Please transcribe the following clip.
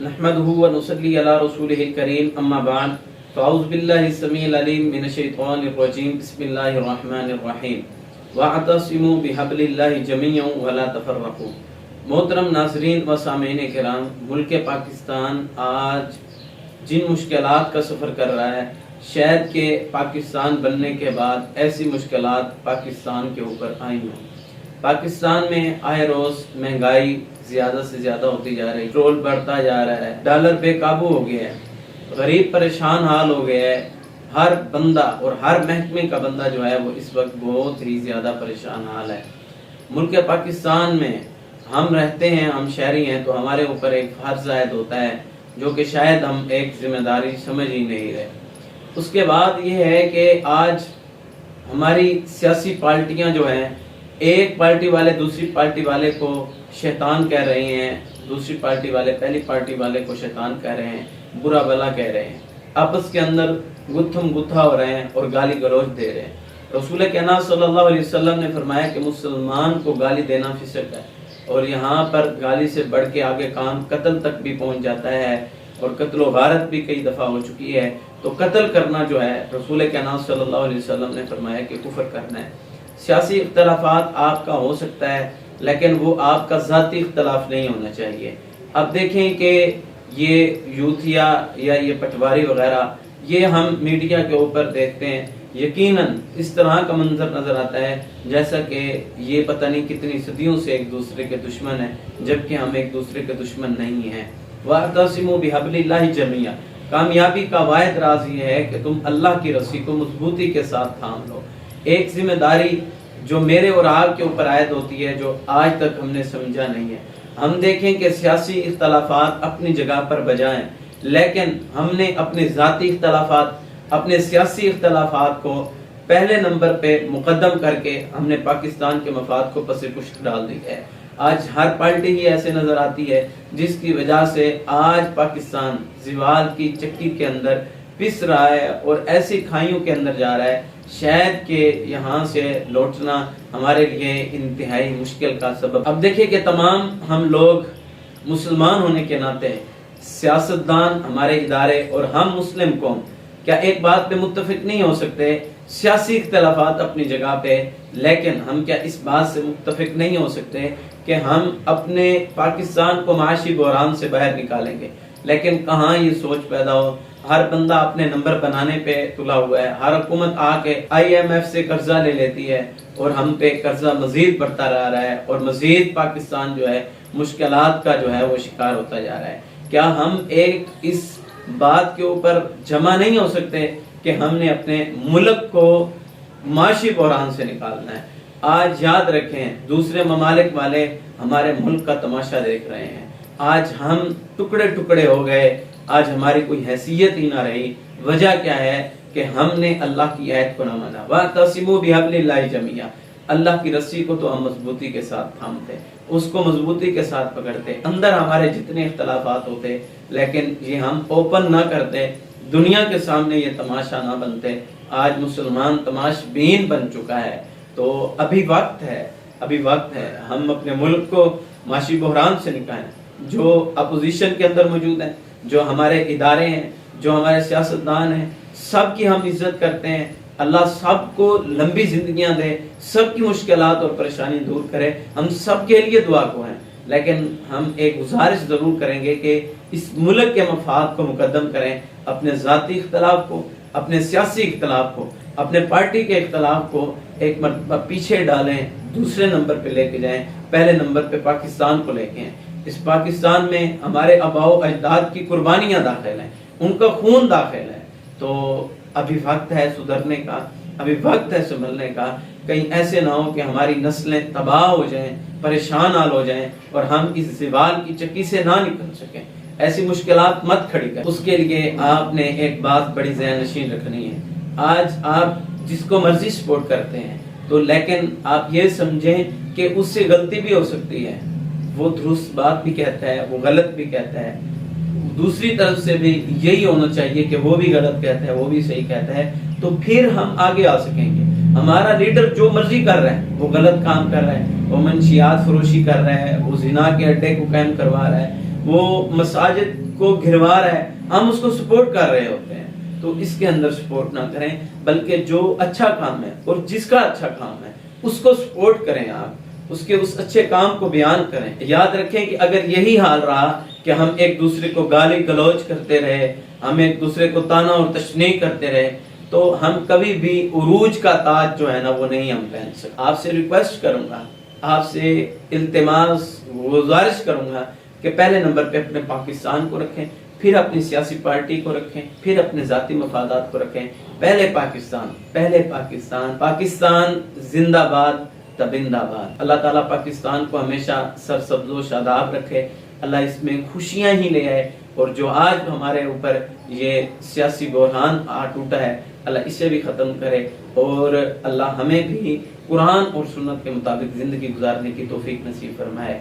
नहमदुहु व नुसल्ली अला रसूलिहिल करीम अम्मा बाद फ़अऊज़ु बिल्लाहि समीइल अलीम मिनश शैतानिर रजीम बिस्मिल्लाहिर रहमानिर रहीम वअतसिमू बिहब्लिल्लाहि जमीअन व ला तफर्रक़ू। मोहतरम नाज़रीन व सामीन किराम, मुल्क पाकिस्तान आज जिन मुश्किलात का सफ़र कर रहा है, शायद के पाकिस्तान बनने के बाद ऐसी मुश्किलात पाकिस्तान के ऊपर आई हैं। पाकिस्तान में आए रोज़ महंगाई ज़्यादा से ज़्यादा होती जा रही है, पेट्रोल बढ़ता जा रहा है, डॉलर बेकाबू हो गया है, गरीब परेशान हाल हो गया है। हर बंदा और हर महकमे का बंदा जो है वो इस वक्त बहुत ही ज़्यादा परेशान हाल है। मुल्क पाकिस्तान में हम रहते हैं, हम शहरी हैं, तो हमारे ऊपर एक फर्ज आयद होता है जो कि शायद हम एक जिम्मेदारी समझ ही नहीं रहे। उसके बाद ये है कि आज हमारी सियासी पार्टियां जो हैं, एक पार्टी वाले दूसरी पार्टी वाले को शैतान कह रहे हैं, दूसरी पार्टी वाले पहली पार्टी वाले को शैतान कह रहे हैं, बुरा भला कह रहे हैं, आपस के अंदर गुत्थम गुत्था हो रहे हैं और गाली गलौज दे रहे हैं। रसूल कायनात सल्लल्लाहु अलैहि वसल्लम ने फरमाया कि मुसलमान को गाली देना फिस्क है, और यहाँ पर गाली से बढ़ के आगे काम कत्ल तक भी पहुँच जाता है, और कत्ल व गारत भी कई दफ़ा हो चुकी है। तो कत्ल करना जो है, रसूल कायनात सल्लल्लाहु अलैहि वसल्लम ने फरमाया कि कुफ्र करना है। सियासी इख्तलाफात आपका हो सकता है, लेकिन वो आपका ज़ाती इख्तलाफ नहीं होना चाहिए। अब देखें कि ये यूथिया या ये पटवारी वगैरह, ये हम मीडिया के ऊपर देखते हैं, यकीनन इस तरह का मंजर नज़र आता है जैसा कि ये पता नहीं कितनी सदियों से एक दूसरे के दुश्मन हैं, जबकि हम एक दूसरे के दुश्मन नहीं हैं। वअतसिमू बिहब्लिल्लाहि जमीअन, कामयाबी का वाहिद राज ये है कि तुम अल्लाह की रस्सी को मजबूती के साथ थाम लो। एक जिम्मेदारी जो मेरे और आपके ऊपर आयद होती है, जो आज तक हमने समझा नहीं है। हम देखें कि सियासी इख्तलाफात अपनी जगह पर बजाएं, लेकिन हमने अपने ज़ाती इख्तलाफात, अपने सियासी इख्तलाफात को पहले नंबर पे मुकद्दम करके हमने पाकिस्तान के मफाद को पसे पुश्त डाल दिया है। आज हर पार्टी ही ऐसे नज़र आती है जिसकी वजह से आज पाकिस्तान ज़िवाल की चक्की के अंदर पिस रहा है और ऐसी खाइयों के अंदर जा रहा है शायद कि यहाँ से लौटना हमारे लिए इंतहाई मुश्किल का सबब। अब देखिए कि तमाम हम लोग मुसलमान होने के नाते, सियासतदान, हमारे इदारे और हम मुस्लिम कौम क्या एक बात पे मुत्तफिक नहीं हो सकते? सियासी इख्तलाफात अपनी जगह पे, लेकिन हम क्या इस बात से मुत्तफिक नहीं हो सकते कि हम अपने पाकिस्तान को माशी बहरान से बाहर निकालेंगे? लेकिन कहाँ ये सोच पैदा हो, हर बंदा अपने नंबर बनाने पे तुला हुआ है। हर हुकूमत आके IMF से कर्जा ले लेती है और हम पे कर्जा मजीद बढ़ता रहा है, और मजीद पाकिस्तान जो है मुश्किलात का जो है वो शिकार होता जा रहा है। क्या हम एक इस बात के ऊपर जमा नहीं हो सकते कि हमने अपने मुल्क को माशी बहरान से निकालना है? आज याद रखें, दूसरे ममालिक वाले हमारे मुल्क का तमाशा देख रहे हैं। आज हम टुकड़े टुकड़े हो गए, आज हमारी कोई हैसियत ही ना रही। वजह क्या है कि हमने अल्लाह की आयत को ना माना। वअतसिमू बिहब्लिल्लाहि जमीअन, अल्लाह की रस्सी को तो हम मजबूती के साथ थामते, उसको मजबूती के साथ पकड़ते। अंदर हमारे जितने इख्तलाफात होते, लेकिन ये हम ओपन ना करते, दुनिया के सामने ये तमाशा ना बनते। आज मुसलमान तमाशबीन बन चुका है। तो अभी वक्त है, अभी वक्त है हम अपने मुल्क को माशी बहरान से निकालें। जो अपोजिशन के अंदर मौजूद हैं, जो हमारे इदारे हैं, जो हमारे सियासतदान हैं, सब की हम इज्जत करते हैं। अल्लाह सबको लंबी जिंदगियां दे, सबकी मुश्किलात और परेशानी दूर करे, हम सब के लिए दुआ को हैं। लेकिन हम एक गुजारिश ज़रूर करेंगे कि इस मुल्क के मफाद को मुकद्दम करें, अपने ज़ाती इख्तलाफ को, अपने सियासी इख्तलाफ को, अपने पार्टी के इख्तलाफ को एक मरतबा पीछे डालें, दूसरे नंबर पे लेके जाएं, पहले नंबर पे पाकिस्तान को लेके आएं। इस पाकिस्तान में हमारे आबाओ अजदाद की कुर्बानियां दाखिल हैं, उनका खून दाखिल है। तो अभी वक्त है सुधरने का, अभी वक्त है संभलने का। कहीं ऐसे ना हो कि हमारी नस्लें तबाह हो जाएं, परेशान हाल हो जाएं और हम इस ज़िवाल की चक्की से ना निकल सकें। ऐसी मुश्किलात मत खड़ी करें। उसके लिए आपने एक बात बड़ी ज़हननशीन रखनी है। आज आप जिसको मर्जी सपोर्ट करते हैं, तो लेकिन आप ये समझें कि उससे गलती भी हो सकती है। वो दुरुस्त बात भी कहता है, वो गलत भी कहता है, दूसरी तरफ से भी यही होना चाहिए कि वो भी गलत कहता है, वो भी सही कहता है, तो फिर हम आगे आ सकेंगे। हमारा लीडर जो मर्जी कर रहा है, वो गलत काम कर रहा है, वो मंशियात फरोशी कर रहा है, वो जिना के अड्डे को कायम करवा रहा है, وہ مساجد کو گھروا رہا ہے، ہم اس کو سپورٹ کر رہے ہوتے ہیں، تو اس کے اندر سپورٹ نہ کریں، بلکہ جو اچھا کام ہے اور جس کا اچھا کام ہے اس کو سپورٹ کریں، آپ اس کے اس اچھے کام کو بیان کریں۔ یاد رکھیں کہ اگر یہی حال رہا کہ ہم ایک دوسرے کو گالی گلوچ کرتے رہے، ہم ایک دوسرے کو تانا اور تشنیع کرتے رہے، تو ہم کبھی بھی عروج کا تاج جو ہے نا وہ نہیں ہم پہن سکتے۔ آپ سے ریکویسٹ کروں گا، آپ سے التماس گزارش کروں گا کہ پہلے نمبر پہ اپنے پاکستان کو رکھیں، پھر اپنی سیاسی پارٹی کو رکھیں، پھر اپنے ذاتی مفادات کو رکھیں۔ پہلے پاکستان، پہلے پاکستان، پاکستان زندہ باد تبندہ باد۔ اللہ تعالیٰ پاکستان کو ہمیشہ سرسبز و شاداب رکھے، اللہ اس میں خوشیاں ہی لے آئے، اور جو آج ہمارے اوپر یہ سیاسی بحران آ ٹوٹا ہے اللہ اسے بھی ختم کرے، اور اللہ ہمیں بھی قرآن اور سنت کے مطابق زندگی گزارنے کی توفیق نصیب فرمائے۔